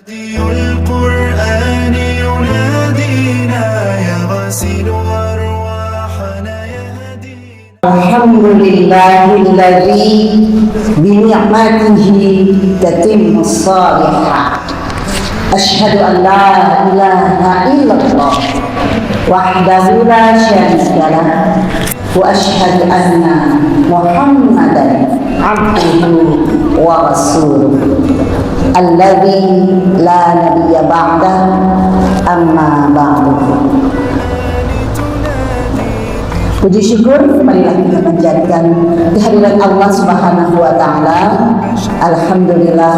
القرآن ينادينا يغسل أرواحنا يهدينا. الحمد لله الذي بنعمته تتم الصالحات. أشهد أن لا إله إلا الله وحده لا شريك له وأشهد أن محمدا عبده ورسوله الذي لا نبي بعده أما بعد. Puji syukur marilah kita panjatkan kehadiran Allah Subhanahu wa taala. Alhamdulillah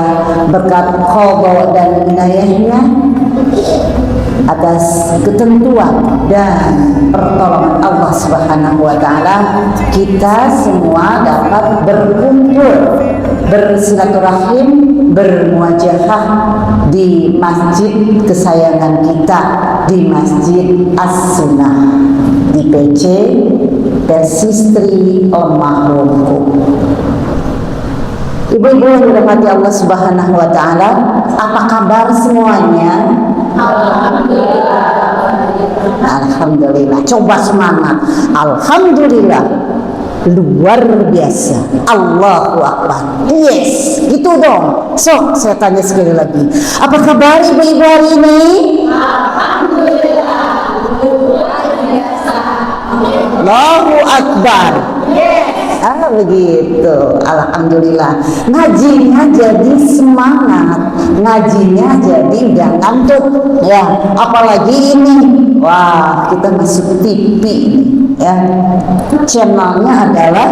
berkat qada dan inayahnya atas ketentuan dan pertolongan Allah Subhanahu wa taala, kita semua dapat berkumpul, bersilaturahim, bermuajahah di masjid kesayangan kita, di Masjid As-Sunnah di PC Persistri Lemah Lumpuh. Ibu-ibu yang dirahmati Allah Subhanahu wa taala, apa kabar semuanya? Alhamdulillah. Alhamdulillah. Coba semangat. Alhamdulillah. Luar biasa. Allahu Akbar. Yes, gitu dong. So, saya tanya sekali lagi. Apa kabar ibu-ibu hari ini? Alhamdulillah. Luar biasa. Allahu Akbar. Begitu. Alhamdulillah. Ngajinya jadi semangat, ngajinya jadi nggak ngantuk ya. Apalagi ini, wah, kita masuk TV ya. Channelnya adalah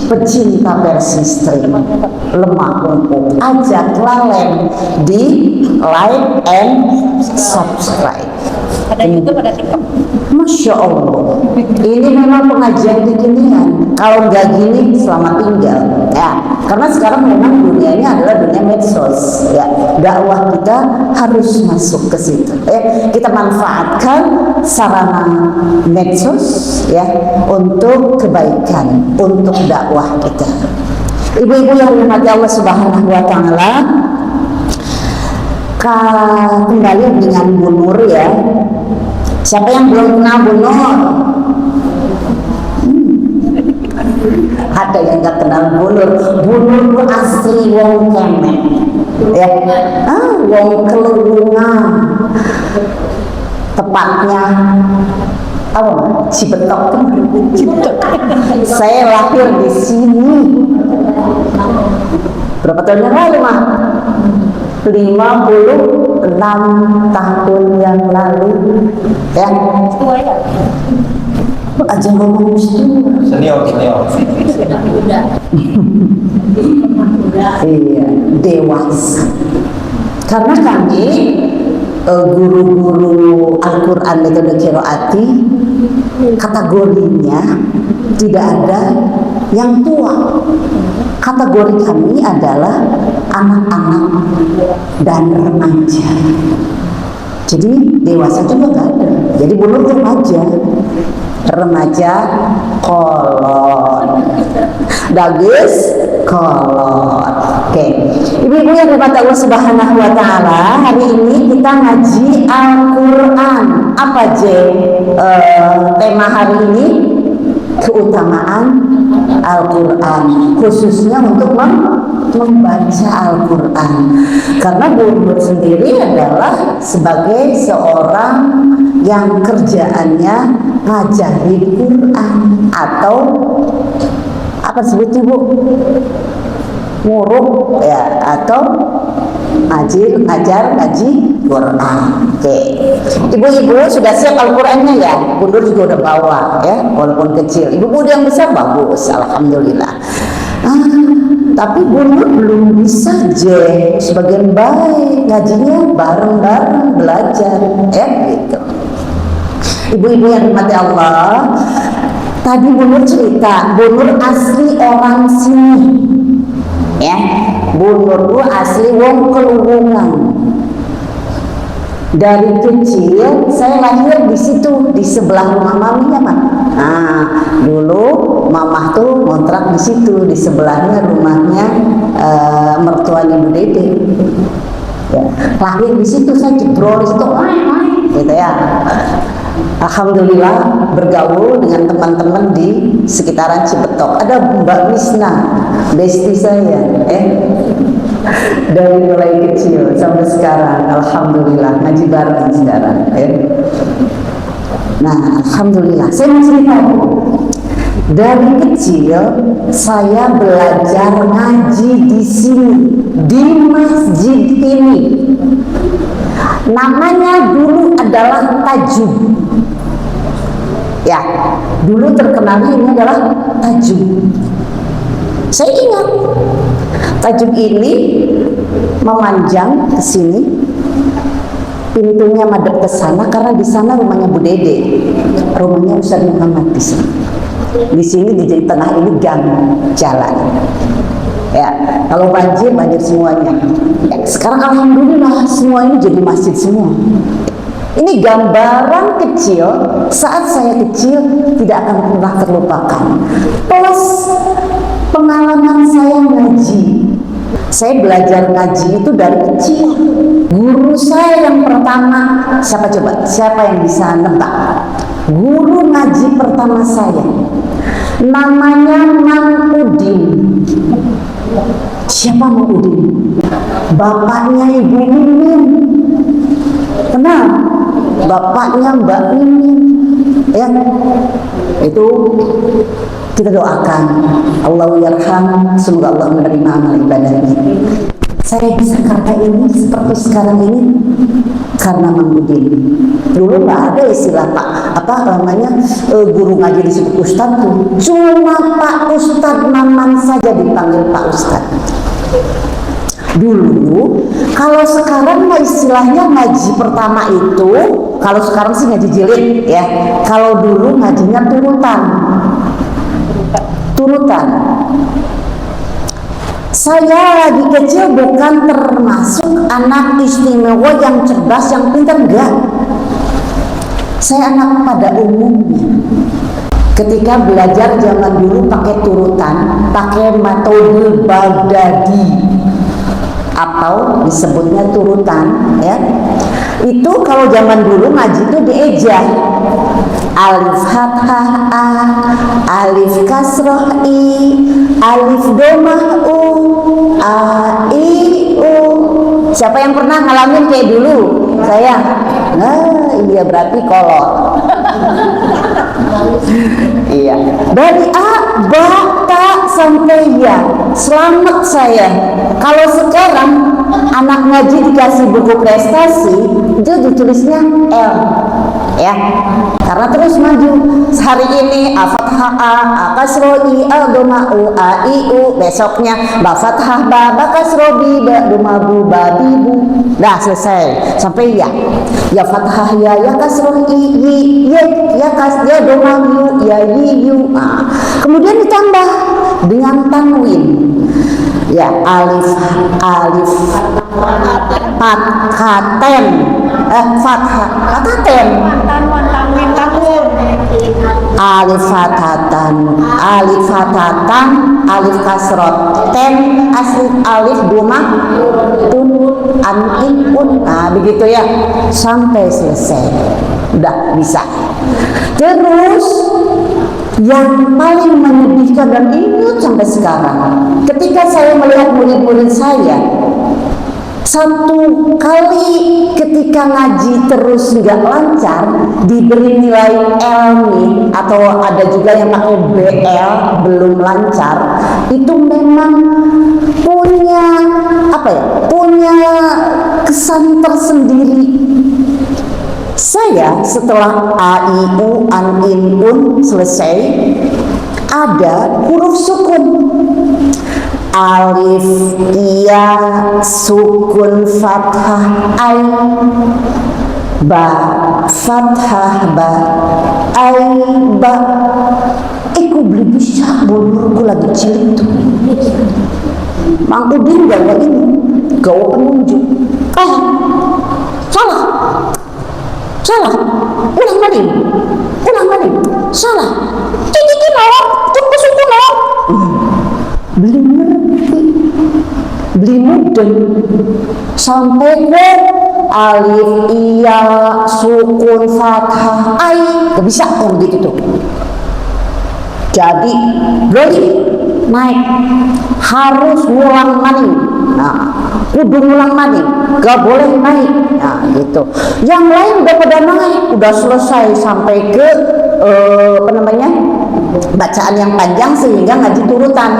Pecinta Persistri Lemah Lumpuh. Ajaklah di like and subscribe. Ada YouTube, ada TikTok. Masya Allah, ini memang pengajian kekinian. Kalau nggak gini, selamat tinggal ya. Karena sekarang memang dunia ini adalah dunia medsos ya. Dakwah kita harus masuk ke situ. Kita manfaatkan sarana medsos ya untuk kebaikan, untuk dakwah kita. Ibu-ibu yang dirahmati Allah Subhanahu wa taala, kembali dengan Bu Nur ya. Siapa yang belum kenal Bu Nur? Ada yang nggak kenal Bu Nur. Bu Nur itu asli wong Kemet ya, wong Kelunggungan, tepatnya apa? Cibetok. Saya lahir di sini berapa tahun yang lalu mah? 56 tahun yang lalu ya. Tua ya? Aja ngomong Senior. Iya, dewasa. Karena kami guru-guru Al-Quran metode Qiraati, kategorinya tidak ada yang tua. Kategori kami adalah anak-anak dan remaja. Jadi dewasa juga nggak ada. Jadi belum remaja kolon, dagis kolon. Oke, ibu-ibu yang dirahmati Allah Subhanahu wa taala, hari ini kita ngaji Al-Quran. Apa tema hari ini? Keutamaan Al-Quran, khususnya untuk membaca Al-Quran. Karena Bu Nur sendiri adalah sebagai seorang yang kerjaannya ngajarin Quran, atau apa sebutnya Bu? Nguruk ya, atau ngaji Quran. Oke. Ibu-ibu sudah siap Al-Qurannya ya? Bu Nur juga udah bawa ya, walaupun kecil. Ibu-ibu yang besar bagus, alhamdulillah. Tapi Bu Nur belum bisa sebagian baik ngajinya bareng-bareng belajar ya gitu. Ibu-ibu yang dirahmati Allah, tadi Bu Nur cerita, Bu Nur asli orang sini ya. Bu Nur itu asli wong Kelunggungan. Dari kecil saya lahir di situ, di sebelah rumah mami ya, Mak. Nah, dulu mamah tuh ngontrak di situ, di sebelahnya rumahnya mertuanya Bu Dede. Ya, lahir di situ, saya jebrol di situ, gitu ya. Alhamdulillah bergaul dengan teman-teman di sekitaran Cibetok. Ada Mbak Misna, besti saya, dari mulai kecil sampai sekarang. Alhamdulillah ngaji bareng sekarang. Nah, alhamdulillah. Saya mau cerita. Dari kecil saya belajar ngaji di sini, di masjid ini. Namanya dulu adalah Tajud. Ya, dulu terkenalnya ini adalah Tajud. Saya ingat Tajud ini memanjang ke sini, pintunya madep ke sana karena di sana rumahnya Bu Dede, rumahnya Ustaz Muhammad di sini. Di sini di tengah ini gang jalan. Ya, kalau banjir semuanya. Ya, sekarang alhamdulillah semua ini jadi masjid semua. Ini gambaran kecil saat saya kecil, tidak akan pernah terlupakan. Plus pengalaman saya ngaji. Saya belajar ngaji itu dari kecil. Guru saya yang pertama, siapa coba? Siapa yang bisa nebak? Guru ngaji pertama saya namanya Mang Udin. Siapa Mang Udin? Bapaknya Ibu Mimin. Kenal? Bapaknya Mbak Mimin. Ya, itu kita doakan Allah yarham, semoga Allah menerima amal ibadahnya. Saya bisa karena ini seperti sekarang ini karena Mang Udin. Dulu nggak ada istilah guru ngaji disebut Ustadz tuh. Cuma Pak Ustadz Maman saja dipanggil Pak Ustadz. Dulu, kalau sekarang istilahnya ngaji pertama itu, kalau sekarang sih ngaji jilid ya. Kalau dulu ngajinya turutan. Saya lagi kecil bukan termasuk anak istimewa yang cerdas, yang pintar, enggak. Saya anak pada umumnya. Ketika belajar zaman dulu pakai turutan, pakai metode Baghdadi atau disebutnya turutan, ya. Itu kalau zaman dulu ngaji itu dieja. Alif fathah A, alif kasroh I, alif domah U, A, I, U. Siapa yang pernah ngalamin kayak dulu? Saya. Nah, iya berarti kolot. Iya. Dari A, Ba, Ta sampai Ya. Selamat saya. Kalau sekarang anak ngaji dikasih buku prestasi, itu ditulisnya L. Ya, karena terus maju. Hari ini A fathah A, kasroh I, A doma U, A I U. Besoknya Ba fathah Ba, Ba kasroh Bi, Ba doma Bu, Ba Bi Bu. Dah selesai sampai Ya. Ya fathah Ya kasroh I, Yi, Ya ya doma Yu, Ya Yi Yu. Nah, kemudian ditambah dengan tanwin. Ya, alif fathah alif fathatan, alif kasrot, ten alif doma tun an un. Nah, begitu ya sampai selesai. Udah bisa. Terus yang paling menyedihkan dan ingat sampai sekarang, ketika saya melihat murid-murid saya, satu kali ketika ngaji terus nggak lancar, diberi nilai L nih, atau ada juga yang pakai BL, belum lancar, itu memang punya punya kesan tersendiri. Saya setelah A, I, U, An, In, Un selesai, ada huruf sukun. Alif, Iya, sukun fathah Ai, Ba, fathah Ba, Ai, Ba. Aku beli bisa, bolurku lagi cilik tuh. Mang Udin gak ini, gawa penunjuk. Salah. salah, ulang balik, salah, kiki nolok, suku nolok, beli ngerti, beli mudeng, sampai ke alif, iya, sukun, fathah, ai, gak bisa yang begitu tuh. Jadi beli naik harus ngulang maning. Nah, kudu ngulang maning, gak boleh naik. Nah, gitu. Yang lain udah pada naik, udah selesai sampai ke bacaan yang panjang sehingga ngaji turutan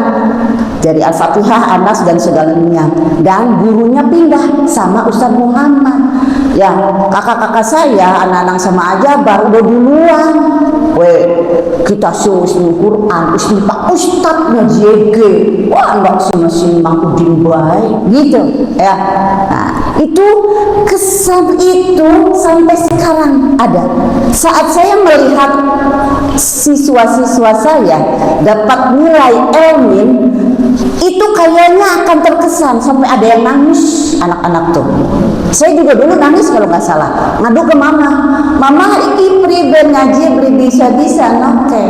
dari Al-Fatihah, Anas dan segalanya. Dan gurunya pindah sama Ustadz Muhammad. Ya, kakak-kakak saya, anak-anak sama aja baru udah duluan. Kita usni Quran, usni Pak Ustadz ngaji. Wah, enggak semestinya Mang Udin baik gitu ya. Nah, itu kesan itu sampai sekarang ada. Saat saya melihat siswa-siswa saya dapat nilai Elmin, itu kayaknya akan terkesan sampai ada yang nangis anak-anak tuh. Saya juga dulu nangis kalau nggak salah, ngadu ke mama iki priben ngaji beri bisa-bisa oke.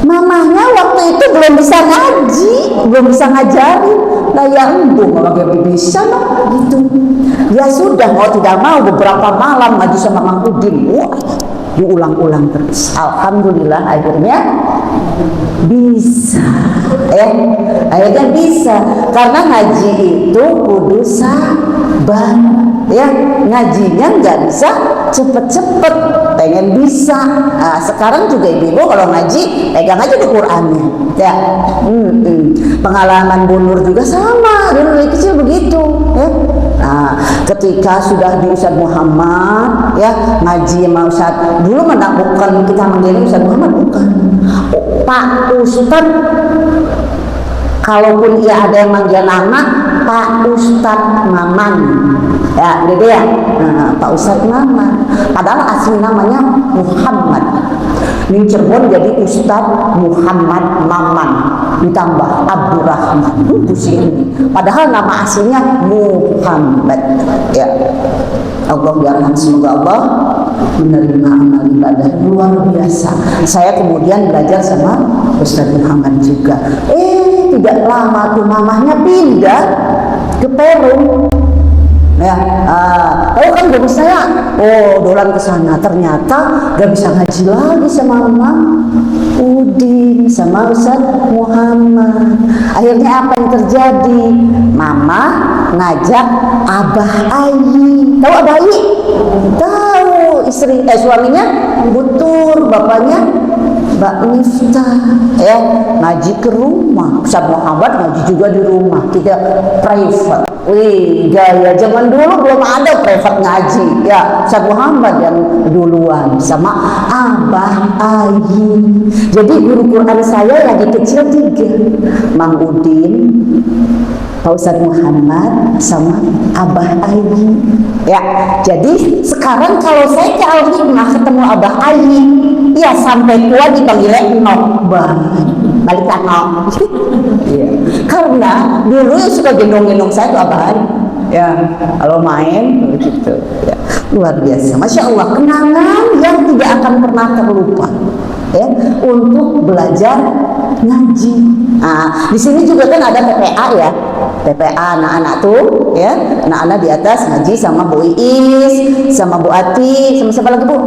Mamanya waktu itu belum bisa ngaji, belum bisa ngajarin. Lah ya embung kalau dia bisa gitu. Ya sudah, mau tidak mau beberapa malam ngaji sama Mang Udin. Wah, diulang-ulang terus. Alhamdulillah akhirnya bisa. Akhirnya bisa karena ngaji itu kudu sabar. Ya, ngajinya nggak bisa cepet-cepet, pengen bisa. Nah, sekarang juga ibu-ibu kalau ngaji pegang aja di Qurannya. Ya, pengalaman Bu Nur juga sama, dulu dari kecil begitu. Ya. Nah, ketika sudah di Ustadz Muhammad, ya ngaji sama Ustadz dulu bukan kita manggilnya Ustadz Muhammad, bukan Pak Ustadz. Kalaupun ia ada yang manggil nama Pak Ustadz Maman, ya gitu ya. Nah, Pak Ustadz Maman, padahal asli namanya Muhammad. Di Cirebon jadi Ustadz Muhammad Maman ditambah Abdurrahman. Pusing ini. Padahal nama aslinya Muhammad. Ya. Allah biarkan semoga Allah menerima amal ibadah luar biasa. Saya kemudian belajar sama Ustadz Muhammad juga. Tidak lama tuh mamahnya pindah ke Peru. Ya, tahu kan guru saya, dolan ke sana, ternyata gak bisa ngaji lagi sama Mang Udin, sama Ustadz Muhammad. Akhirnya apa yang terjadi? Mama ngajak Abah Ayi. Tahu Abah Ayi? Tahu, suaminya Butur, bapaknya Mbak Miftah, ya ngaji ke rumah. Ustadz Muhammad ngaji juga di rumah, tidak private. Wih, gaya zaman dulu belum ada private ngaji. Ya, Ustadz Muhammad yang duluan sama Abah Ayi. Jadi guru Quran saya lagi kecil 3, Mang Udin, Pak Ustadz Muhammad sama Abah Ayi. Ya, jadi sekarang kalau saya ke Al-Hikmah ketemu Abah Ayi, ya sampai tua dipanggilnya Nok balikan Nok. Ya. Karena dulu yang suka gendong-gendong saya tuh Abah Ayi. Ya, kalau main begitu. Ya, luar biasa. Masya Allah, kenangan yang tidak akan pernah terlupa. Ya, untuk belajar ngaji. Nah, di sini juga kan ada TPA ya. TPA anak-anak tuh, ya, anak-anak di atas ngaji sama Bu Iis, sama Bu Ati, sama siapa lagi Bu?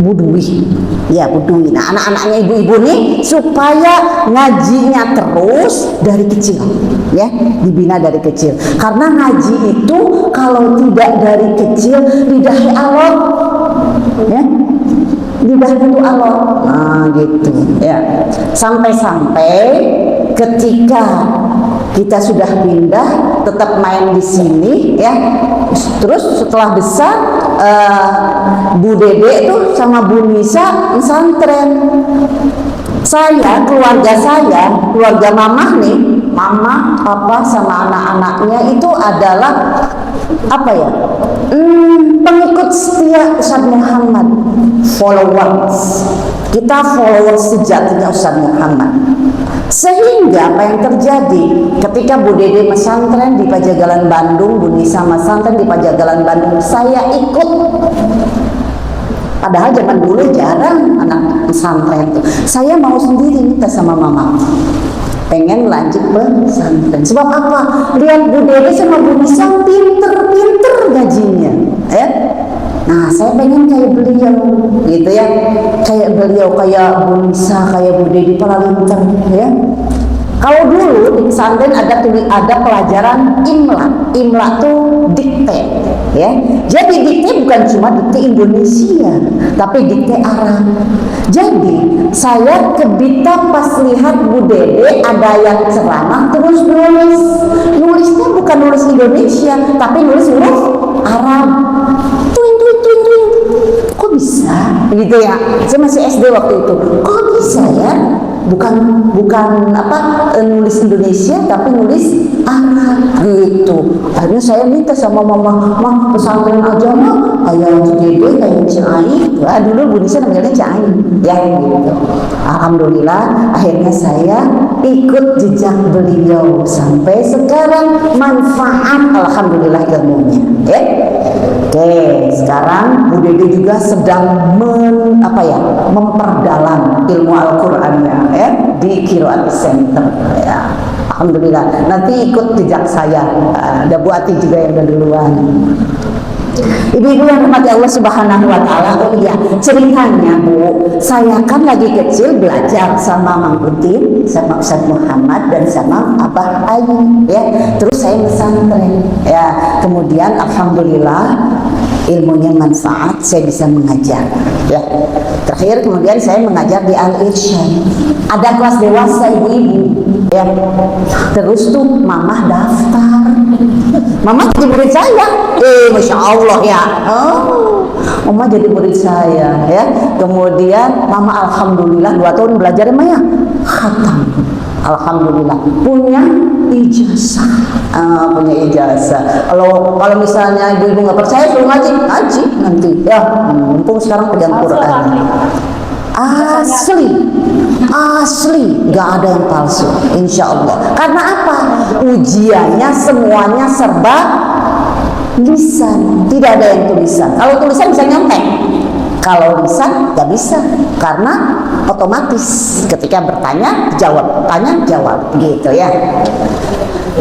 Bu Dwi. Ya, Bu Dwi. Nah, anak-anaknya ibu-ibu nih supaya ngajinya terus dari kecil, ya, dibina dari kecil. Karena ngaji itu kalau tidak dari kecil lidahi Allah, ya. Lidah itu Allah. Nah, gitu, ya. Sampai-sampai ketika kita sudah pindah, tetap main di sini, ya. Terus setelah besar, Bu Dede itu sama Bu Nisa pesantren. Saya, keluarga mama nih, mama, papa sama anak-anaknya itu adalah apa ya? Pengikut setia Ustadz Muhammad, followers. Kita followers sejatinya Ustadz Muhammad. Sehingga apa yang terjadi ketika Bu Dede pesantren di Pajagalan Bandung, Bu Nisa pesantren di Pajagalan Bandung, saya ikut Padahal zaman dulu jarang anak pesantren tuh. Saya mau sendiri minta sama mama, pengen lanjut pesantren. Sebab apa? Lihat Bu Dede sama Bu Nisa pinter-pinter gajinya, ya. Nah, saya pengen kayak beliau, gitu ya. Kayak beliau, kayak Bu Nisa, kayak Bu Dede, para pinter, ya. Kalau dulu di pesantren ada pelajaran imla. Imla tuh dikte, ya. Jadi dikte bukan cuma dikte Indonesia, tapi dikte Arab. Jadi saya kebita pas lihat Bu Dede ada yang ceramah terus nulis. Nulisnya bukan nulis Indonesia, tapi nulis huruf Arab. Tuing tuing tuing tuing. Kok bisa? Gitu ya. Saya masih SD waktu itu. Kok bisa ya? Bukan nulis Indonesia tapi nulis Arab gitu. Akhirnya saya minta sama mama, pesantren aja mah kayak Dede, kayak Cai. Wah, dulu Bu Nisa namanya Cai, ya gitu. Alhamdulillah akhirnya saya ikut jejak beliau sampai sekarang, manfaat alhamdulillah ilmunya, ya. Oke, sekarang Bu Dede juga sedang memperdalam ilmu Al-Qur'annya, ya, di Qiraat Center, ya. Alhamdulillah. Nanti ikut jejak saya. Ada Bu Ati juga yang udah duluan. Ibu-ibu yang rahmati Allah Subhanahu wa taala. Oh iya, ceritanya Bu, saya kan lagi kecil belajar sama Mang Udin, sama Ustaz Muhammad dan sama Abah Ayu, ya. Terus saya pesantren, ya. Kemudian alhamdulillah ilmunya manfaat, saya bisa mengajar, ya. Terakhir kemudian saya mengajar di Al-Irsyad. Ada kelas dewasa ibu-ibu, ya. Terus tuh mama daftar. Mama jadi murid saya. Masya Allah ya. Oh, mama jadi murid saya, ya. Kemudian mama alhamdulillah 2 tahun belajar ya, khatam. Alhamdulillah punya ijazah, punya ijazah. Kalau misalnya ibu-ibu nggak percaya suruh ngaji nanti, ya. Mumpung sekarang pegang Quran. Asli, nggak ada yang palsu, insya Allah. Karena apa? Ujiannya semuanya serba lisan, tidak ada yang tulisan. Kalau tulisan bisa nyontek, kalau lisan nggak bisa, karena otomatis ketika bertanya jawab, tanya jawab, gitu ya.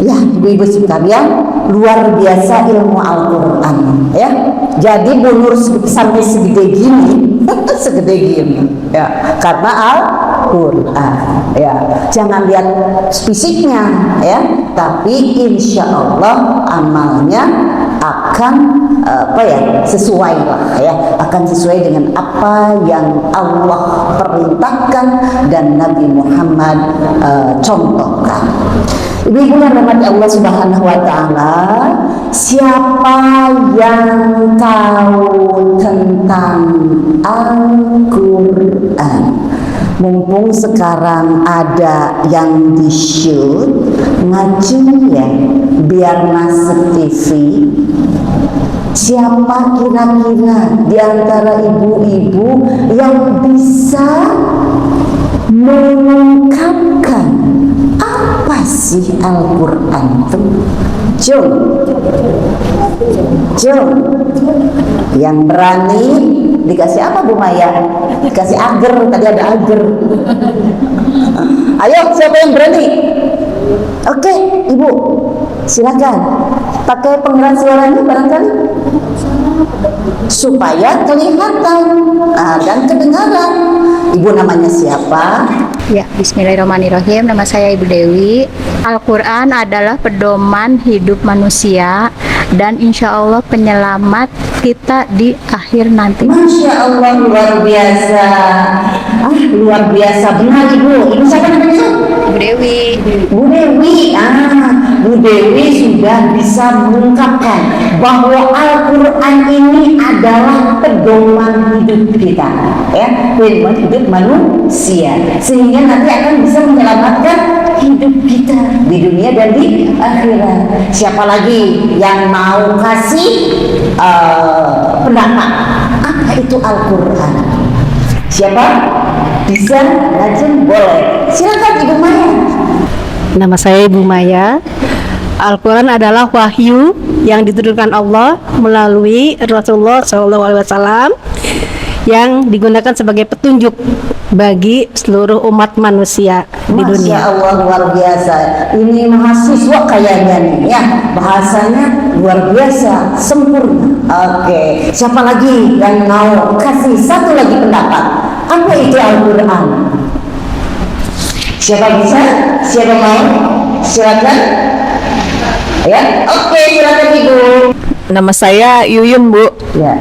Ya, ibu-ibu sekalian, luar biasa ilmu Al-Quran, ya. Jadi Bu Nur sampai segede gini, ya, karena Al-Quran, ya. Jangan lihat fisiknya, ya, tapi insya Allah amalnya akan sesuai lah, ya, akan sesuai dengan apa yang Allah perintahkan dan Nabi Muhammad contohkan. Ibu-ibu yang dirahmati Allah Subhanahu wa taala, siapa yang tahu tentang Al-Qur'an? Mumpung sekarang ada yang di-shoot, ngaji ya, biar masuk TV. Siapa kira-kira di antara ibu-ibu yang bisa mengungkapkan apa sih Al-Quran itu? Jom, yang berani dikasih apa Bu Maya? Dikasih ager, tadi ada ager. Ayo, siapa yang berani? Oke, Ibu, silakan. Pakai pengeras suaranya barangkali supaya kelihatan dan kedengaran. Ibu namanya siapa? Ya, bismillahirrahmanirrahim. Nama saya Ibu Dewi. Al-Quran adalah pedoman hidup manusia dan insya Allah penyelamat kita di akhir nanti. Masya Allah, luar biasa. Luar biasa benar Ibu. Ibu siapa namanya? Bu Dewi. Bu Dewi. Bu Dewi sudah bisa mengungkapkan bahwa Al-Quran ini adalah pedoman hidup kita, ya, pedoman hidup manusia, sehingga nanti akan bisa menyelamatkan hidup kita di dunia dan di akhirat. Siapa lagi yang mau kasih pendapat apa itu Al-Quran? Siapa? Bisa, rajin, boleh. Silakan Ibu Maya. Nama saya Ibu Maya. Al-Quran adalah wahyu yang diturunkan Allah melalui Rasulullah SAW yang digunakan sebagai petunjuk bagi seluruh umat manusia di Masya dunia. Allah, luar biasa. Ini mahasiswa kayaknya nih ya, bahasanya luar biasa, sempurna. Oke, siapa lagi yang mau kasih satu lagi pendapat? Apa itu Al-Quran? Siapa bisa? Siapa mau? Silakan. Ya, oke, silakan Ibu. Nama saya Yuyun, Bu. Ya.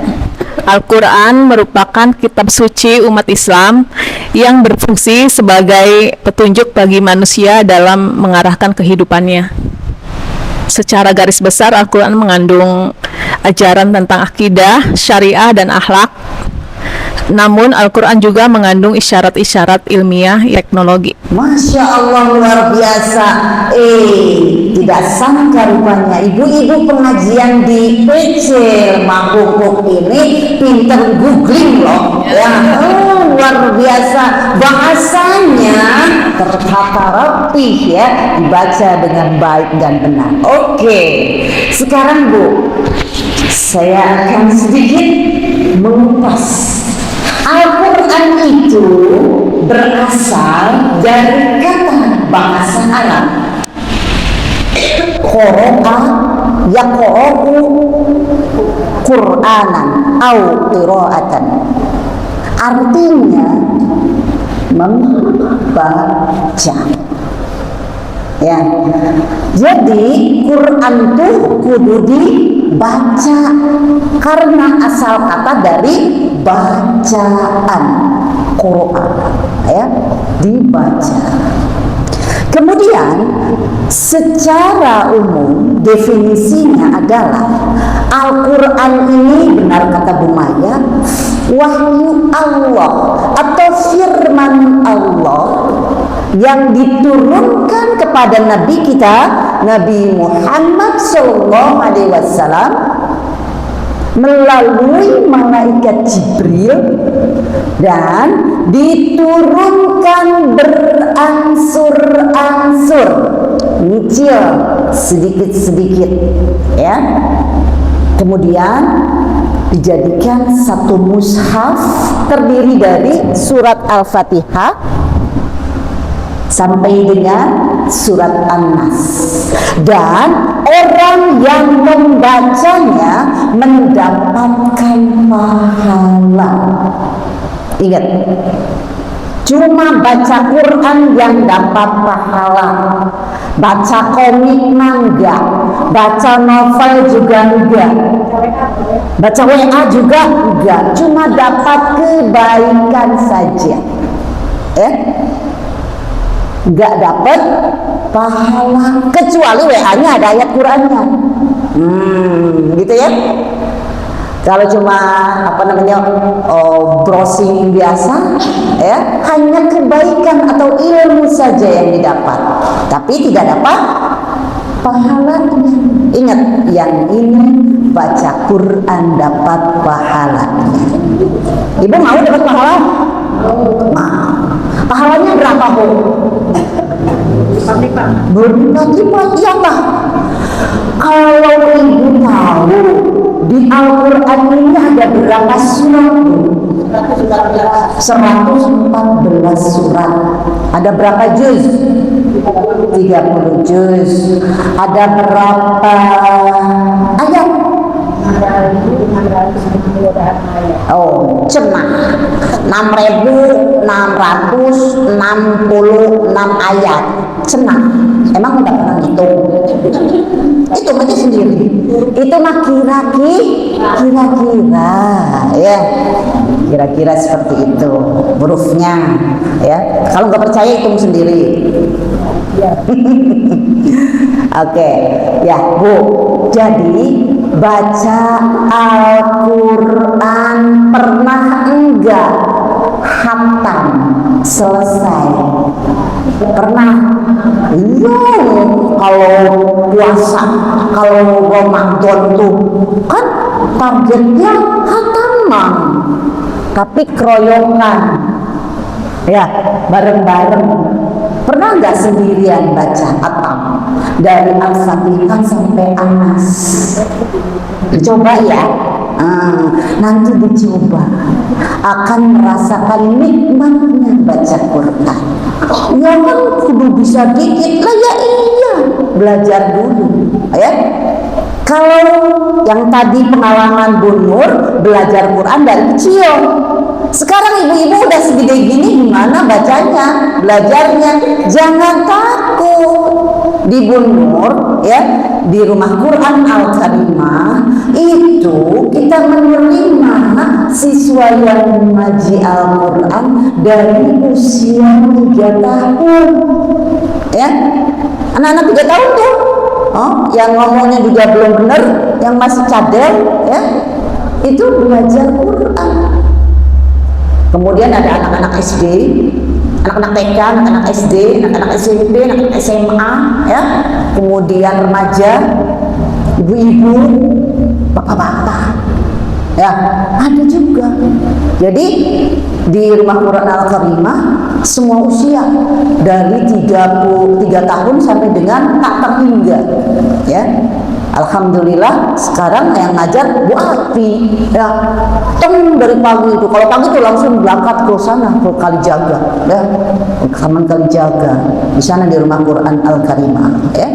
Al-Quran merupakan kitab suci umat Islam yang berfungsi sebagai petunjuk bagi manusia dalam mengarahkan kehidupannya. Secara garis besar, Al-Quran mengandung ajaran tentang akidah, syariah, dan akhlak. Namun, Al-Quran juga mengandung isyarat-isyarat ilmiah teknologi. Masya Allah, luar biasa. Tidak sangka rupanya ibu-ibu pengajian di PC Makukuk ini pinter googling loh ya. Luar biasa, bahasanya tertata rapi ya, dibaca dengan baik dan benar. Oke, sekarang Bu, saya akan sedikit mengupas. Al-Quran itu berasal dari kata bahasa Arab qara'a yaqra'u Qur'anan au qira'atan, artinya membaca ya. Jadi Quran tuh kudu dibaca karena asal kata dari bacaan, Quran ya, dibaca. Kemudian secara umum definisinya adalah Al-Quran ini, benar kata Bu Maya, wahyu Allah atau firman Allah yang diturunkan kepada Nabi kita, Nabi Muhammad SAW, melalui malaikat Jibril dan diturunkan berangsur-angsur, nyicil sedikit-sedikit ya. Kemudian dijadikan satu mushaf terdiri dari surat Al-Fatihah sampai dengan surat An-Nas, dan orang yang membacanya mendapatkan pahala. Ingat, cuma baca Quran yang dapat pahala, baca komik enggak, baca novel juga enggak, baca WA juga enggak, cuma dapat kebaikan saja nggak dapat pahala, kecuali WA-nya ada ayat Qurannya. Gitu ya. Kalau cuma browsing biasa ya, hanya kebaikan atau ilmu saja yang didapat, tapi tidak dapat pahalanya. Ingat, yang ini baca Quran dapat pahalanya. Ibu mau dapat pahala? Mau. Pahalanya berapa, Bu? Berlipat-lipat, iya Pak. Kalau Ibu tahu di Al-Quran ini ada berapa surat? 114 surat. Ada berapa juz? 30 juz. Ada berapa ayat? Oh, cenah 6.666 ayat. Cenah. Emang udah pernah hitung? Itu aja sendiri. Itu mah kira-kira ya. Kira-kira seperti itu hurufnya ya. Kalau nggak percaya hitung sendiri. Oke, ya Bu. Jadi baca Al-Quran pernah enggak khatam selesai? Pernah? Iya. Kalau puasa, kalau Ramadan tuh kan targetnya khataman, tapi keroyokan ya, bareng-bareng. Pernah nggak sendirian baca khatam dari Al-Fatihah sampai An-Nas? Coba ya, Nanti dicoba akan merasakan nikmatnya baca Quran. Ya kan kudu bisa dikit lah, ya iya, belajar dulu ya. Kalau yang tadi pengalaman Bu Nur belajar Quran dari kecil, sekarang ibu-ibu udah segede gini, gimana bacanya, belajarnya? Jangan takut. Di Bu Nur ya, di Rumah Quran Al-Karimah itu kita menerima siswa yang mengaji Al-Quran dari usia 3 tahun ya. Anak-anak 3 tahun tuh, yang ngomongnya juga belum benar, yang masih cadel ya, itu belajar Quran. Kemudian ada anak-anak SD, anak-anak TK, anak-anak SD, anak-anak SMP, anak-anak SMA ya, kemudian remaja, ibu-ibu, bapak-bapak ya, ada juga. Jadi di Rumah Quran Al-Karimah semua usia dari 33 tahun sampai dengan tak terhingga ya. Alhamdulillah sekarang yang ngajar Bu Ati ya, dari pagi itu, kalau pagi itu langsung berangkat ke sana ke Kalijaga ya, ke Taman Kalijaga di sana di Rumah Quran Al-Karimah ya.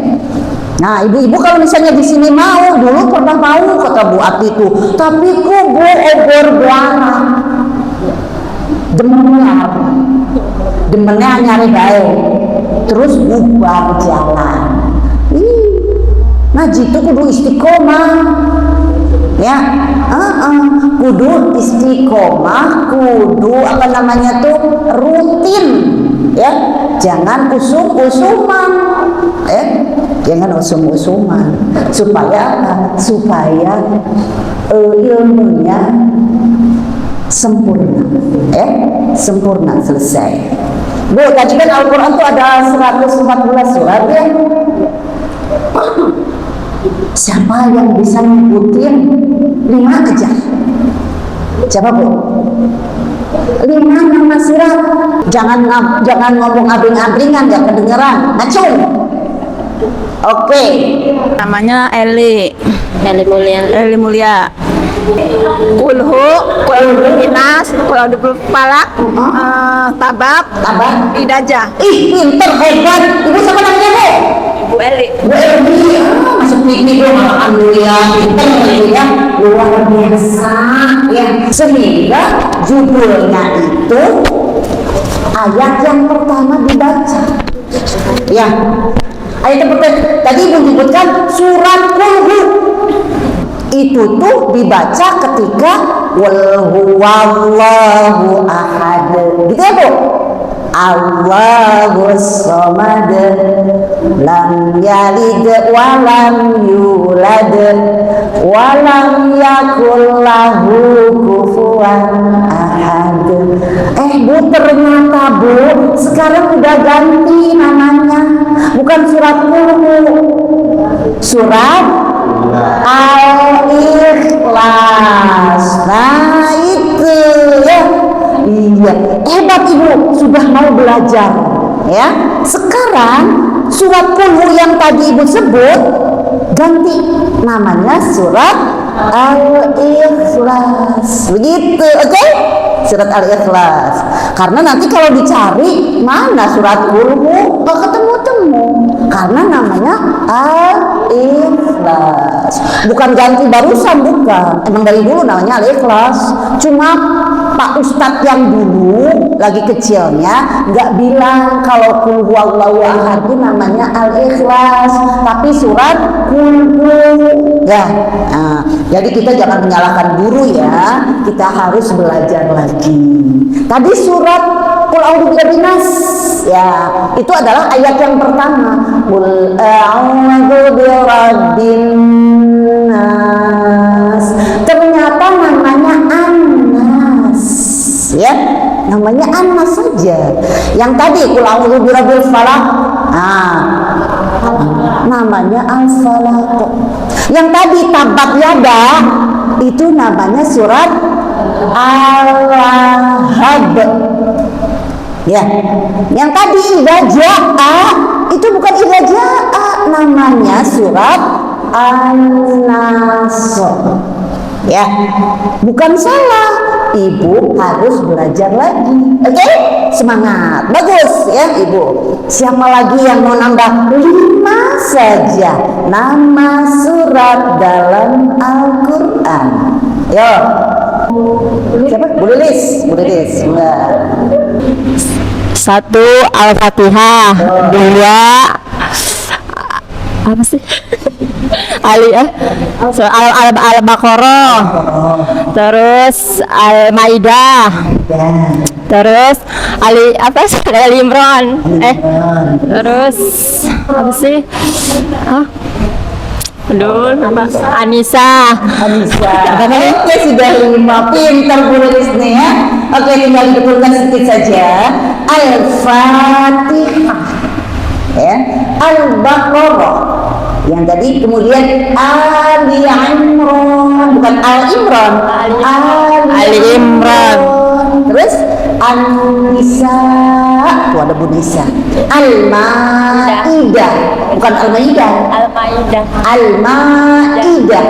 Nah ibu-ibu kalau misalnya di sini mau, dulu pernah mau kata Bu Ati itu, tapi kok Bu obor belana demennya nyari baik, terus bubar jalan. Ngaji itu kudu istiqomah ya, kudu istiqomah, kudu apa namanya tuh rutin ya, jangan usum-usuman ya, jangan usum-usuman. Supaya apa? Supaya ilmunya sempurna ya, sempurna, selesai. Bu, tadi kan Al-Quran tuh ada 114 surat ya. Siapa yang bisa nyebutin 5 aja? Siapa Bu? 5 nama surat. Jangan ngomong abring-abringan, gak kedengeran, ngacung. Oke. Namanya Eli Mulia. Kulhu, Inas, Kulhu Palak, Tabab, Idajah. Ih, pinter, hebat. Ibu siapa namanya Bu? Bu Eli. Bu Eli, masuk ini dong, alhamdulillah, pinter ya, luar biasa ya. Sehingga judulnya itu ayat yang pertama dibaca ya. Ayat yang pertama tadi Ibu menyebutkan surat Kulhu, itu tuh dibaca ketika wal huwallahu ahad gitu ya Bu. Allahus samad lam yalid wa lam yulad wa lam yakul lahu kufuwan ahad. Bu, ternyata Bu, sekarang udah ganti namanya, bukan surat Kulhu, surat Al-Ikhlas. Nah itu ya. Iya, hebat Ibu, sudah mau belajar ya. Sekarang surat Kulhu yang tadi Ibu sebut ganti namanya surat Al-Ikhlas. Begitu, oke? Surat Al-Ikhlas. Karena nanti kalau dicari mana surat Kulhu, gak ketemu-temu. Karena namanya Al-Ikhlas. Bukan ganti barusan, bukan. Emang dari dulu namanya Al-Ikhlas. Cuma Pak Ustadz yang dulu lagi kecilnya nggak bilang kalau Qul huwallahu ahad itu namanya Al-Ikhlas, tapi surat Kulhu ya. Nah, jadi kita jangan menyalahkan guru ya, kita harus belajar lagi. Tadi surat Qul a'udzu birabbinas ya, itu adalah ayat yang pertama. Qul a'udzu birabbin nas. Ternyata namanya ya, namanya Anas saja. Yang tadi Qul a'udzu birabbil falaq, namanya Al-Falaq. Yang tadi Tabat Yada itu namanya surat Al-Lahab. Ya. Yang tadi Idza Jaa itu bukan Idza Jaa, namanya surat An-Nasr. Ya, bukan salah. Ibu harus belajar lagi. Oke? Semangat. Bagus ya, Ibu. Siapa lagi yang mau nambah? 5 saja nama surat dalam Al-Qur'an. Yo. Siapa? Bu Lilis. Enggak. 1 Al-Fatihah, 2 apa sih? Al-Baqarah, terus Al-Maidah, terus Ali Imran, terus apa sih? Aduh, Anissa. Ya sudah 5, pintar Bu Lilis nih ya. Oke, tinggal dibetulkan sedikit saja. Al-Fatihah, ya, Al-Baqarah, yang tadi, kemudian Ali Imran, bukan Al-Imran, Ali Imran, terus An-Nisa, tuh ada Bu Nisa, Al-Maidah, bukan Al-Maidah, Al-Maidah.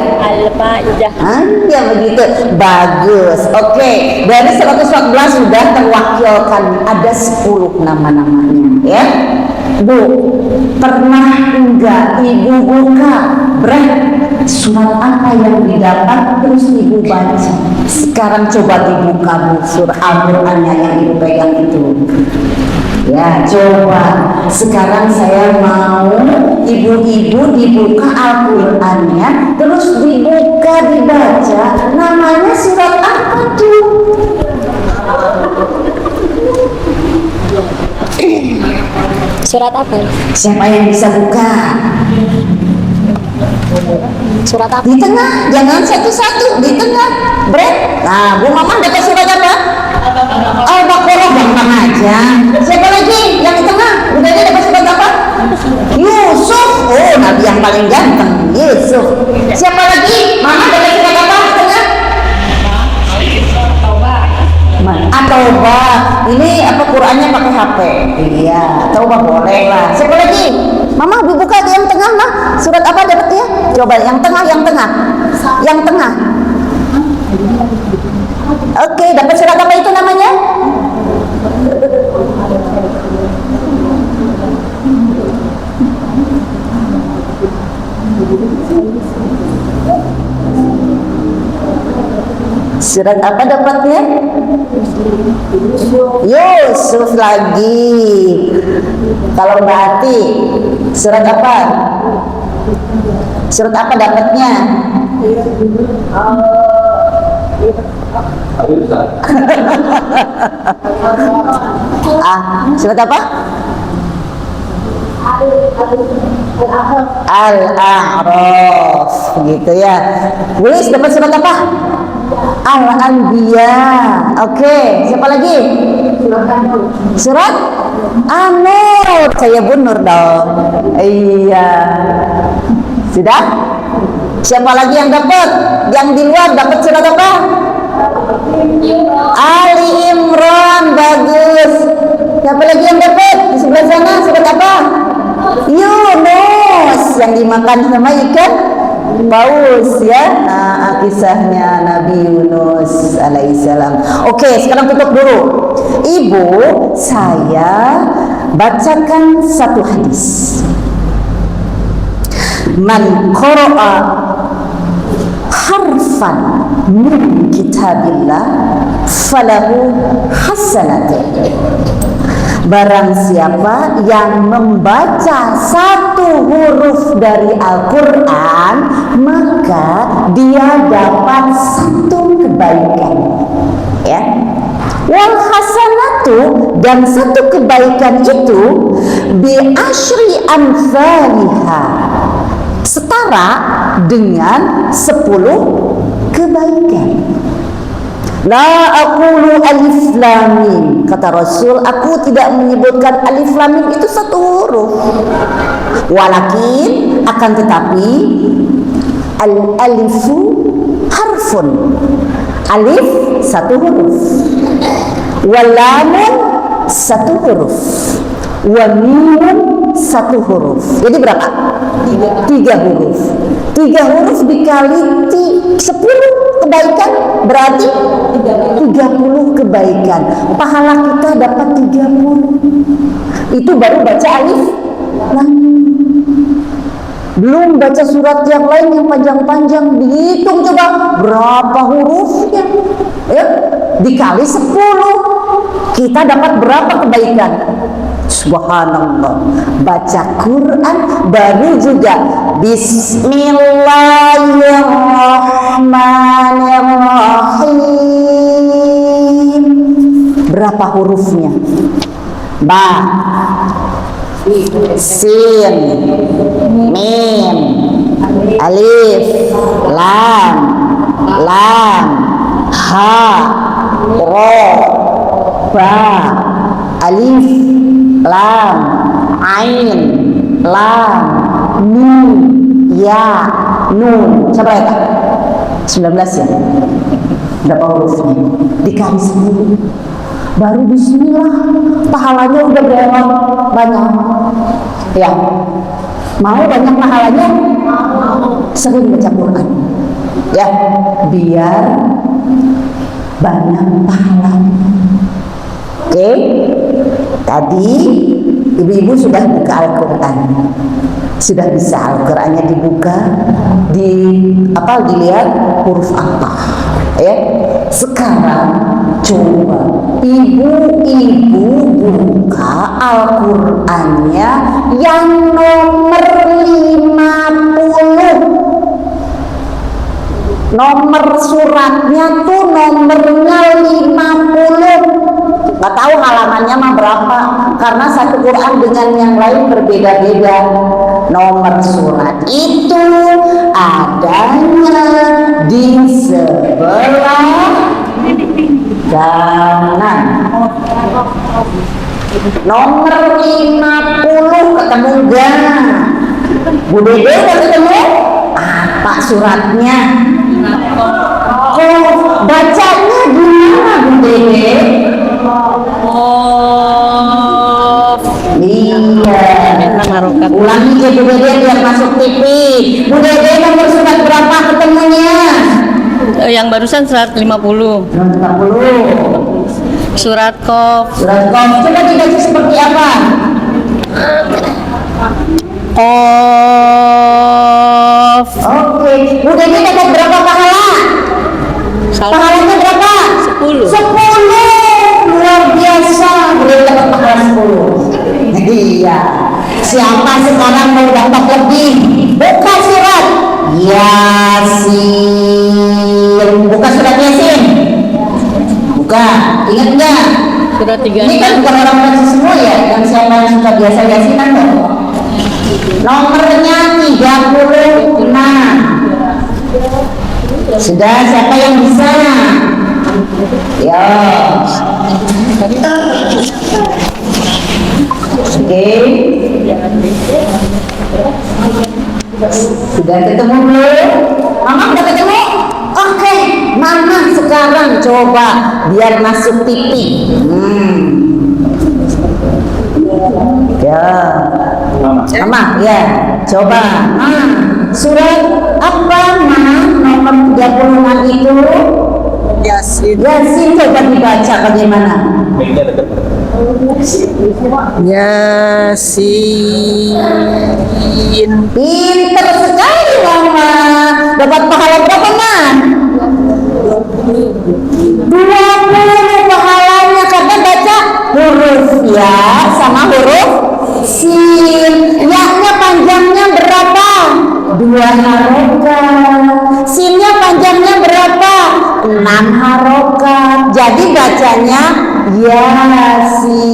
Ya begitu, bagus. Oke, dari 114 sudah terwakilkan, ada 10 nama-namanya ya. Bu, pernah enggak Ibu buka surat apa yang didapat terus Ibu baca? Sekarang coba dibuka Bu, surah Al-Qur'annya yang Ibu pegang itu. Ya, coba. Sekarang saya mau ibu-ibu dibuka Al-Qur'annya, terus dibaca. Namanya surat apa tuh? Surat apa? Siapa yang bisa buka? Surat apa? Di tengah, jangan satu-satu, di tengah. Nah, Bu Maman dapat surat apa? Al-Baqarah, gampang aja. Siapa lagi yang di tengah? Budanya dapat surat apa? Yusuf. Oh, Nabi yang paling ganteng, Yusuf. Siapa lagi? Mama dapat surat apa di tengah? Taubah. Ini apa, Qur'annya pakai HP? Iya, Taubah boleh lah. Siapa lagi? Mama dibuka di yang tengah, Mah. Surat apa dapatnya? Coba yang tengah. Oke, dapat surat apa itu namanya? Surat apa dapatnya? Yusuf lagi. Kalau Mbak Ati, surat apa? Surat apa dapatnya? Surat apa? Al-A'raf, gitu ya. Tulis dapat surat apa? Al-Anbiya. Oke, siapa lagi? Surat An-Nur. Saya Bunur dong. Iya. Sudah? Siapa lagi yang dapat? Yang di luar dapat surat apa? Ali Imran. Bagus. Siapa lagi yang dapat? Di sebelah sana surat apa? Yunus, yang dimakan sama ikan paus ya. Nah, kisahnya Nabi Yunus alaihissalam. Oke, sekarang tutup dulu. Ibu, saya bacakan satu hadis. Man qara'a harfan min kitabillah falahu hasanatun. Barang siapa yang membaca satu huruf dari Al-Quran, maka dia dapat satu kebaikan. Ya. Wal hasanatu, dan satu kebaikan itu bi asyri amsalihha, setara dengan 10 kebaikan. La aqulu alif lam mim, kata Rasul, aku tidak menyebutkan alif lam mim itu satu huruf. Walakin, akan tetapi, al alifu harfun, alif satu huruf, wal lamun satu huruf, Wa mimun 1 huruf. Jadi berapa? 3 huruf. 3 huruf dikali 10 kebaikan berarti 30 kebaikan. Pahala kita dapat 30. Itu baru baca alif lam. Belum baca surat yang lain yang panjang-panjang. Dihitung coba berapa hurufnya, ya, dikali 10 kita dapat berapa kebaikan. Subhanallah. Baca Quran baru juga Bismillahirrahmanirrahim. Berapa hurufnya? Ba, sin, mim, alif, lam, ha, ro, ba, alif, lam, ain, lam, nun, ya, nun. Siapa ya? 19 ya? Berapa hurufnya? Dikali 10. Baru bismillah, pahalanya udah banyak. Ya, mau banyak pahalanya? Sering baca Quran, ya, biar banyak pahalanya. Oke, tadi ibu-ibu sudah buka Al-Quran, sudah bisa Al-Qurannya dibuka, dilihat huruf apa, ya. Sekarang coba ibu-ibu buka Al-Qur'annya yang nomor 50. Nomor suratnya tuh nomornya 50. Gak tahu halamannya mah berapa, karena satu Quran dengan yang lain berbeda-beda. Nomor surat itu adanya di sebelah kanan. Nomor 50 ketemu gak? Bu Dede udah ketemu? Apa suratnya? Oh, bacanya gimana Bu Dede? Iya. Ulangi ke Bu Dede biar masuk TV. Bu Dede nomor surat berapa ketemunya? Yang barusan 150. 150. Surat Qaf. Surat Qaf. Coba dibaca seperti apa? Qaf. Oke. Bu Dede dapat berapa pahala? Pahalanya berapa? 10. 10. Luar biasa. Bu Dede dapat pahala 10. Iya. Siapa sekarang mau dapat lebih? Buka surat Yasin. Buka surat Yasin. Buka. Ingat enggak? Surat 3. Ini kan bukan orang semua ya. Yang siapa yang suka biasa Yasinan kan? Nomornya 36. Sudah, siapa yang bisa? Ya. Oke. Sudah ketemu belum? Mama udah ketemu? Oke, Mama sekarang coba biar masuk TV. Ya. Mama, ya. Coba. Surat apa, Mama? Nomor 36 itu? Yasin. Yasin, coba dibaca bagaimana? Yasin. Pinter sekali Mama. Dapat pahala berapa, Ma? 20 pahalanya karena baca huruf ya sama huruf sin. Ya-nya panjangnya berapa? 2 harokat. Sinnya panjangnya berapa? 6 harokat. Jadi bacanya Yasin.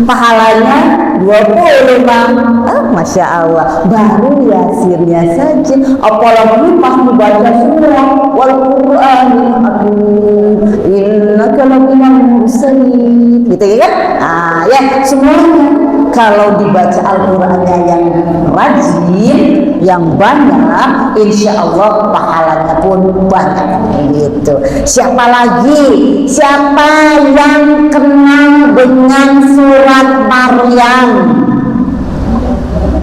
Pahalanya 20, Bang. Masya Allah. Baru Yasinnya saja. Apalagi pas dibaca semua. Wal Qur'anil Hakim. Innaka laminal mursalin. Gitu ya kan? Ya semuanya. kalau dibaca Al-Qur'annya yang rajin, yang banyak, insya Allah pahalanya pun banyak gitu. Siapa lagi? Siapa yang kenal dengan surat Maryam?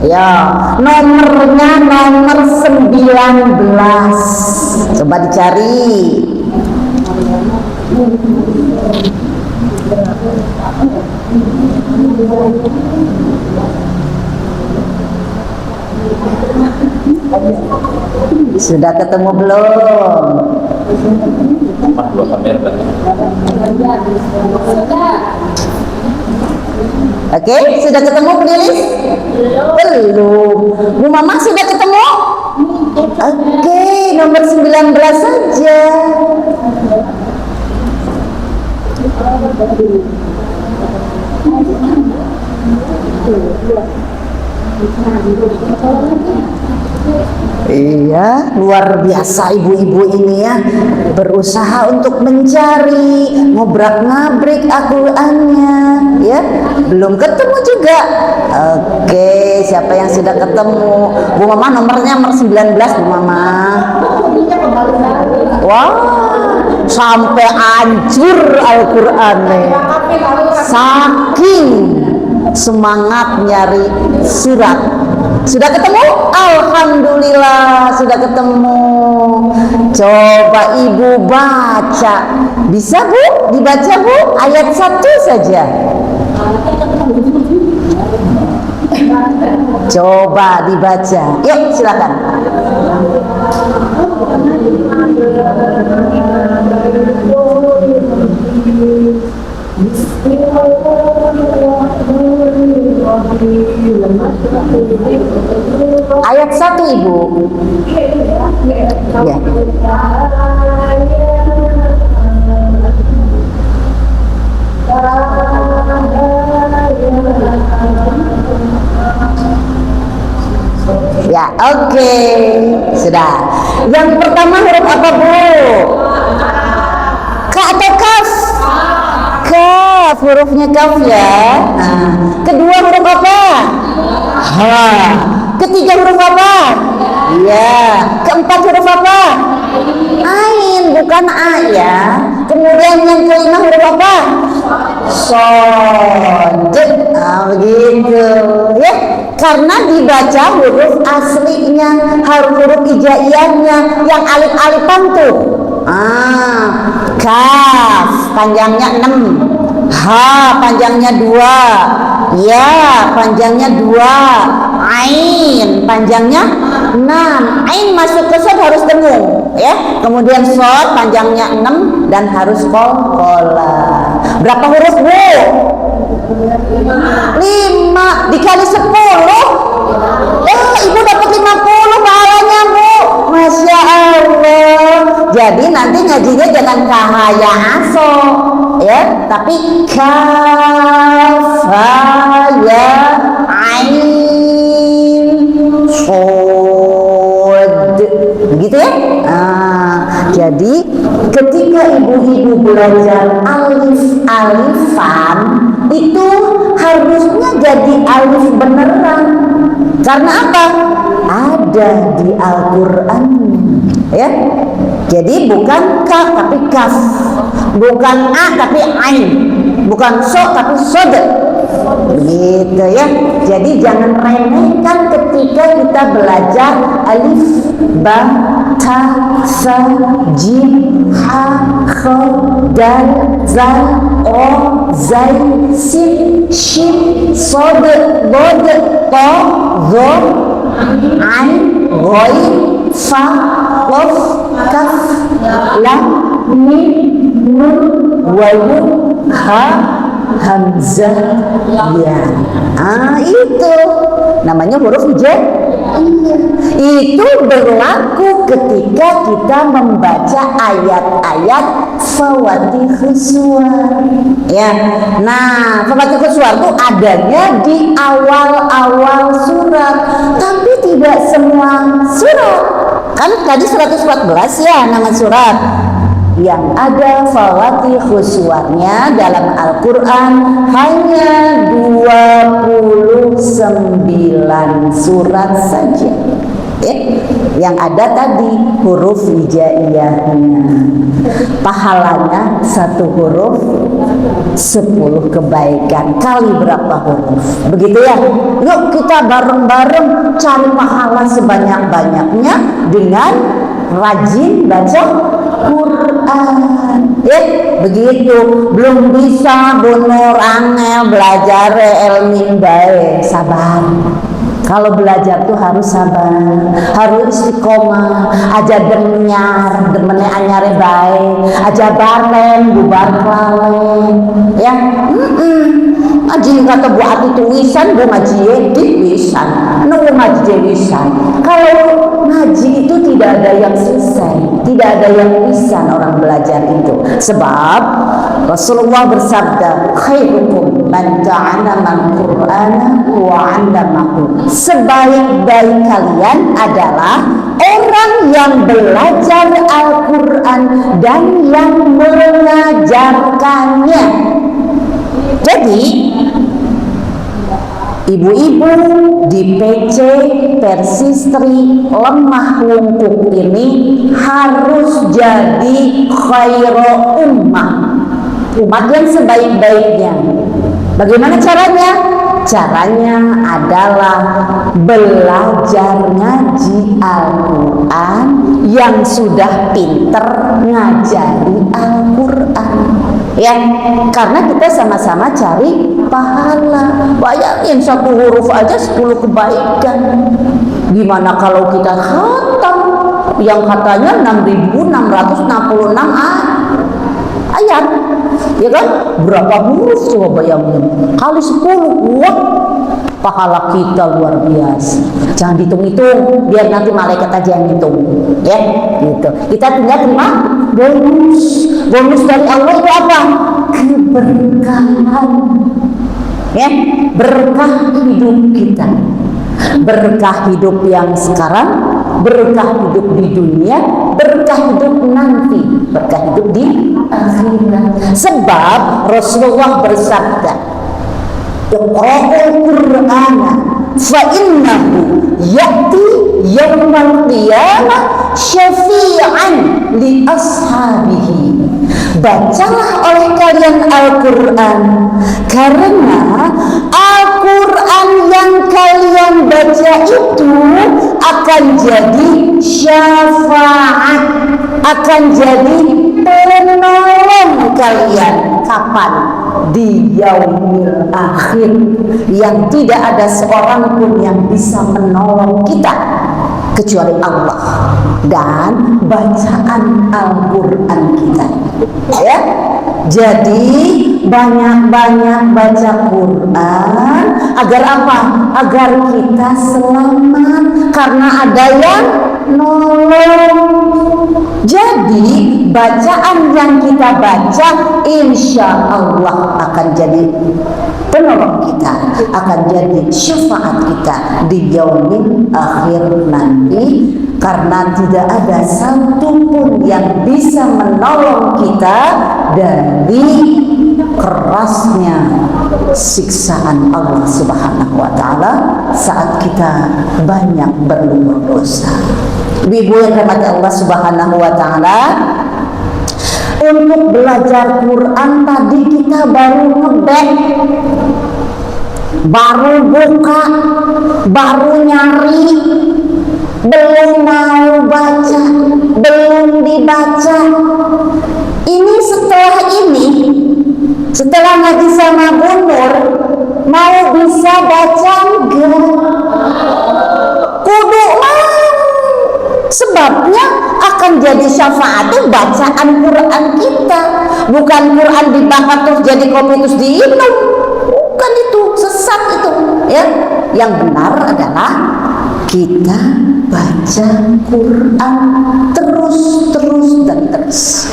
Ya, nomornya nomor 19. Coba dicari. Sudah ketemu belum? Oke, sudah ketemu penulis? Belum. Bu Mama sudah ketemu? Oke, nomor 19 saja. Iya, luar biasa ibu-ibu ini ya, berusaha untuk mencari, ngobrak-ngabrik Al-Qur'annya ya. Belum ketemu juga. Oke, siapa yang sudah ketemu? Bu Mama nomornya nomor 19, Bu Mama. Wah, sampai hancur Al-Qur'annya. Saking semangat nyari surat. Sudah ketemu? Alhamdulillah sudah ketemu. Coba ibu baca. Bisa Bu? Dibaca Bu? Ayat 1 saja. Coba dibaca. Yuk silakan. Ayat 1 Ibu. Ya. Ya, oke. Sudah. Yang pertama huruf apa, Bu? Ka atau kaf? Kaf, hurufnya kaf ya. Nah, kedua huruf apa? Ha. Ketiga huruf apa? Iya. Keempat huruf apa? Ain, bukan A ya. Kemudian yang kelima huruf apa? Sod. Nah, begitu ya. Karena dibaca huruf aslinya, huruf hijaiyahnya, yang alif-alifan tuh. Kaf panjangnya 6, ha panjangnya 2, ya panjangnya 2, ain panjangnya 6. Ain masuk ke sod harus dengung ya. Kemudian sod panjangnya 6 dan harus qalqalah. Berapa huruf, Bu? 5 dikali 10. Ibu dapat 50 pahalanya, Bu. Masya Allah. Jadi nanti ngajinya jangan kahaya aso ya, tapi kafaya ain sod, begitu ya. Jadi ketika ibu-ibu belajar alif-alifan itu harusnya jadi alif beneran. Karena apa? Ada di Al-Qur'an ya. Jadi bukan ka tapi kaf, bukan a tapi ain, bukan so tapi sod. Begitu ya. Jadi jangan remehkan ketika kita belajar alif, ba, ta, sa, jim, ha, kha, dal, zal, ro, zai, sin, shin, sod, bod, to, zo, ain, goi, fa, qaf, kaf, lam, mim, nun, wawu, ha, hamzah, ya. Itu namanya huruf hijaiyah. Itu berlaku ketika kita membaca ayat-ayat Fawatihus Suwar ya. Nah, Fawatihus Suwar itu adanya di awal-awal surat, tapi tidak semua surat. Kan tadi 114 ya nama surat. yang ada Fawatihus suwarnya dalam Al-Quran hanya 29 surat saja. Yang ada tadi huruf hijaiyahnya, pahalanya 1 huruf 10 kebaikan. Kali berapa huruf? Begitu ya. Yuk kita bareng-bareng cari pahala sebanyak-banyaknya dengan rajin baca Quran. Begitu. Belum bisa bunur angel belajar ilmin bae, sabar. Kalau belajar tuh harus sabar, harus istiqomah, aja denyar, demennya anyare bae, aja balen, bubar klalen, ya. Aji kata buat itu wisan, bu ngaji di wisan, nunggu ngaji wisan. Kalau ngaji itu tidak ada yang selesai, tidak ada yang wisan orang belajar itu. Sebab Rasulullah bersabda, khairukum man ta'allama al-Qur'ana wa 'allamahu. Sebaik-baik kalian adalah orang yang belajar Al-Quran dan yang mengajarkannya. Jadi ibu-ibu di PC Persistri Lemah Lungkuk ini harus jadi khairu ummah, umat yang sebaik-baiknya. Bagaimana caranya? Caranya adalah belajar ngaji Al-Quran yang sudah pinter ngajari Al-Quran, ya. Karena kita sama-sama cari pahala. Bayangin 1 huruf aja 10 kebaikan. Gimana kalau kita khatam yang katanya 6.666 ayat, ya kan? Berapa huruf coba bayangin, kali 10, wah, pahala kita luar biasa. Jangan dihitung-hitung, biar nanti malaikat aja yang hitung, ya, gitu. Kita tinggal terima bonus dari Allah itu apa? Keberkahan, ya, berkah hidup kita, berkah hidup yang sekarang, berkah hidup di dunia, berkah hidup nanti, berkah hidup di akhirat. Sebab Rasulullah bersabda, "Iqra'ul Qur'ana fa innahu ya'ti yaumal qiyamah syafi'an li ashabihi." Bacalah oleh kalian Al-Quran, karena Al-Quran yang kalian baca itu akan jadi syafaat, akan jadi penolong kalian. Kapan? Di yaumil akhir, yang tidak ada seorang pun yang bisa menolong kita kecuali Allah dan bacaan Al-Quran kita, ya. Jadi banyak-banyak baca Quran agar apa? Agar kita selamat karena ada yang nolong. Jadi bacaan yang kita baca insya Allah akan jadi penolong kita, akan jadi syafaat kita di yaumil akhir nanti, karena tidak ada satupun yang bisa menolong kita dari kerasnya siksaan Allah Subhanahu wa Ta'ala saat kita banyak berlumur dosa. Ibu yang dirahmati Allah Subhanahu wa Ta'ala, untuk belajar Quran tadi kita baru ngebek, baru buka, baru nyari, belum mau baca, belum dibaca. Ini setelah ngaji sama Bunur, mau bisa baca enggak? Kudu mau. Sebabnya akan jadi syafaat itu bacaan Quran kita, bukan Quran dibakar terus jadi kopi terus diminum. Bukan, itu sesat itu, ya. Yang benar adalah kita baca Quran terus dan terus.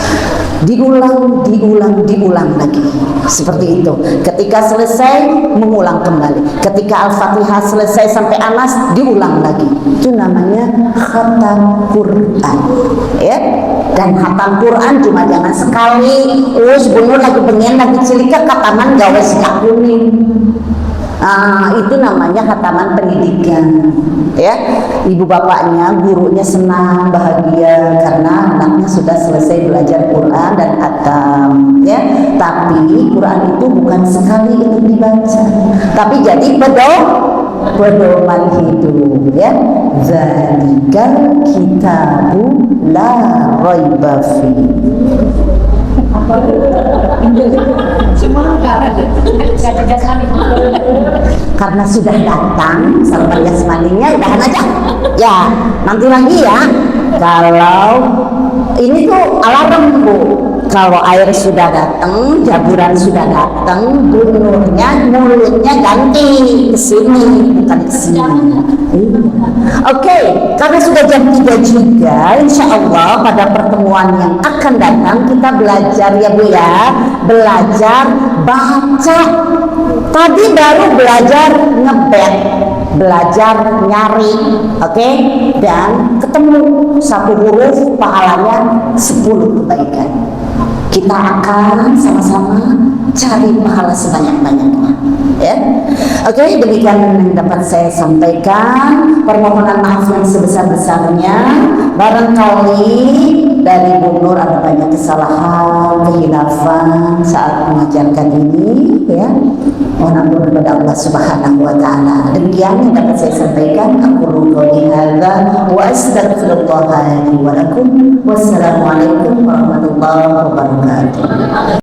diulang lagi. Seperti itu. Ketika selesai, mengulang kembali. Ketika Al-Fatihah selesai sampai Anas, diulang lagi. Itu namanya khatam Quran. Ya. Dan khatam Quran cuma jangan sekali. Bunur lagi pengen lagi cilika khataman gawe sikap kuning. Itu namanya khataman pendidikan, ya. Ibu bapaknya, gurunya senang, bahagia karena anaknya sudah selesai belajar Quran dan khatam, ya. Tapi Quran itu bukan sekali untuk dibaca, tapi jadi pedoman hidup, ya. Zalikal kitabu la raiba fi. Karena sudah datang Salman Yasmaninya, udahan aja ya, nanti lagi ya. Kalau ini tuh alarm Bu, kalau air sudah datang, jaburan sudah datang, mulutnya ganti ke sini, bukan ke sini. Oke, karena sudah jam 3 juga, insya Allah pada pertemuan yang akan datang kita belajar ya Bu ya, belajar baca. Tadi baru belajar ngebet, belajar nyari, oke? Dan ketemu satu huruf pahalanya 10 kebaikan. Kita akan sama-sama cari pahala sebanyak-banyaknya, ya. Oke, demikian yang dapat saya sampaikan. Permohonan maaf yang sebesar-besarnya. Barangkali dari Bu Nur ada banyak kesalahan, kehilafan saat mengajarkan ini, ya. Mohon ampun kepada Allah Subhanahu wa taala. Demikian yang dapat saya sampaikan. Aku qouli hadza wa astaghfirullah li wa lakum. Wassalamualaikum warahmatullahi wabarakatuh.